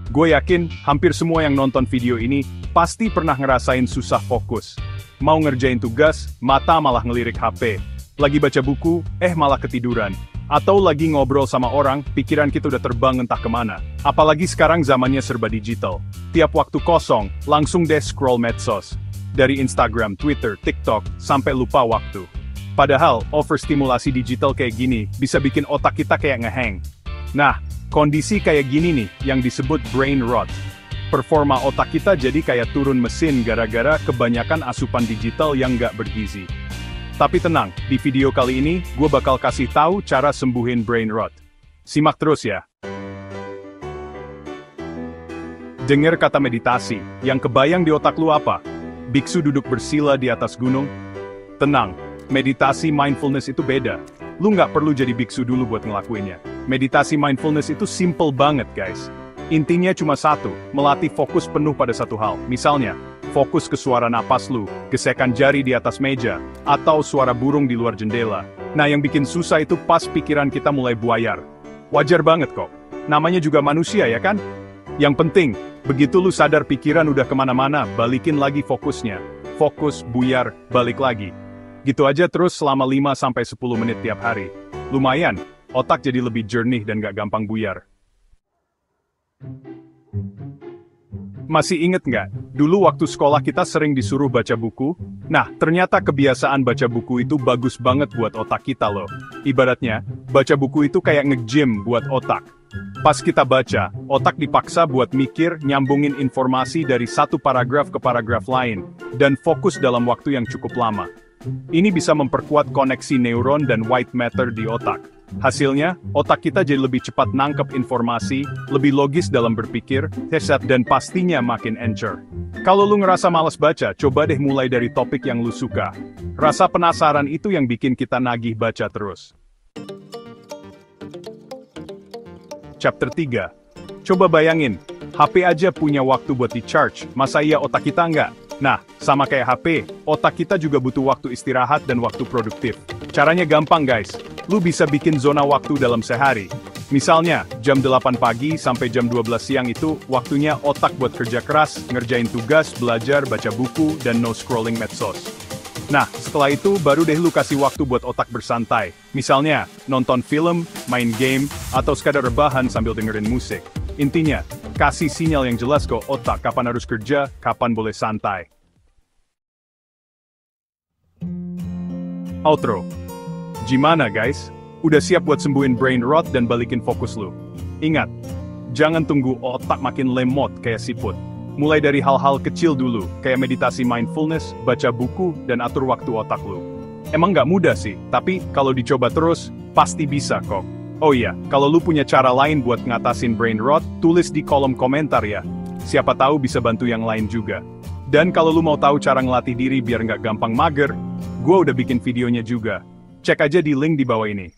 Gue yakin, hampir semua yang nonton video ini, pasti pernah ngerasain susah fokus. Mau ngerjain tugas, mata malah ngelirik HP. Lagi baca buku, malah ketiduran. Atau lagi ngobrol sama orang, pikiran kita udah terbang entah kemana. Apalagi sekarang zamannya serba digital. Tiap waktu kosong, langsung deh scroll medsos. Dari Instagram, Twitter, TikTok, sampai lupa waktu. Padahal, overstimulasi digital kayak gini, bisa bikin otak kita kayak ngehang. Nah, kondisi kayak gini nih, yang disebut brain rot. Performa otak kita jadi kayak turun mesin gara-gara kebanyakan asupan digital yang nggak bergizi. Tapi tenang, di video kali ini, gue bakal kasih tahu cara sembuhin brain rot. Simak terus ya. Dengar kata meditasi, yang kebayang di otak lu apa? Biksu duduk bersila di atas gunung? Tenang, meditasi mindfulness itu beda. Lu nggak perlu jadi biksu dulu buat ngelakuinnya. Meditasi mindfulness itu simple banget guys. Intinya cuma satu, melatih fokus penuh pada satu hal. Misalnya, fokus ke suara napas lu, gesekan jari di atas meja, atau suara burung di luar jendela. Nah yang bikin susah itu pas pikiran kita mulai buayar. Wajar banget kok. Namanya juga manusia ya kan? Yang penting, begitu lu sadar pikiran udah kemana-mana, balikin lagi fokusnya. Fokus, buyar, balik lagi. Gitu aja terus selama 5-10 menit tiap hari. Lumayan, otak jadi lebih jernih dan gak gampang buyar. Masih inget nggak? Dulu waktu sekolah kita sering disuruh baca buku. Nah, ternyata kebiasaan baca buku itu bagus banget buat otak kita loh. Ibaratnya, baca buku itu kayak nge-gym buat otak. Pas kita baca, otak dipaksa buat mikir, nyambungin informasi dari satu paragraf ke paragraf lain, dan fokus dalam waktu yang cukup lama. Ini bisa memperkuat koneksi neuron dan white matter di otak. Hasilnya, otak kita jadi lebih cepat nangkep informasi, lebih logis dalam berpikir, dan pastinya makin encer. Kalau lu ngerasa malas baca, coba deh mulai dari topik yang lu suka. Rasa penasaran itu yang bikin kita nagih baca terus. Chapter 3. Coba bayangin, HP aja punya waktu buat di-charge, masa iya otak kita nggak? Nah, sama kayak HP, otak kita juga butuh waktu istirahat dan waktu produktif. Caranya gampang guys. Lu bisa bikin zona waktu dalam sehari. Misalnya, jam 8 pagi sampai jam 12 siang itu waktunya otak buat kerja keras, ngerjain tugas, belajar, baca buku, dan no scrolling medsos. Nah, setelah itu baru deh lu kasih waktu buat otak bersantai. Misalnya, nonton film, main game, atau sekadar rebahan sambil dengerin musik. Intinya, kasih sinyal yang jelas ke otak kapan harus kerja, kapan boleh santai. Outro. Gimana guys? Udah siap buat sembuhin brain rot dan balikin fokus lu? Ingat, jangan tunggu otak makin lemot kayak siput. Mulai dari hal-hal kecil dulu, kayak meditasi mindfulness, baca buku, dan atur waktu otak lu. Emang nggak mudah sih, tapi kalau dicoba terus, pasti bisa kok. Oh iya, kalau lu punya cara lain buat ngatasin brain rot, tulis di kolom komentar ya. Siapa tahu bisa bantu yang lain juga. Dan kalau lu mau tahu cara ngelatih diri biar nggak gampang mager, gua udah bikin videonya juga. Cek aja di link di bawah ini.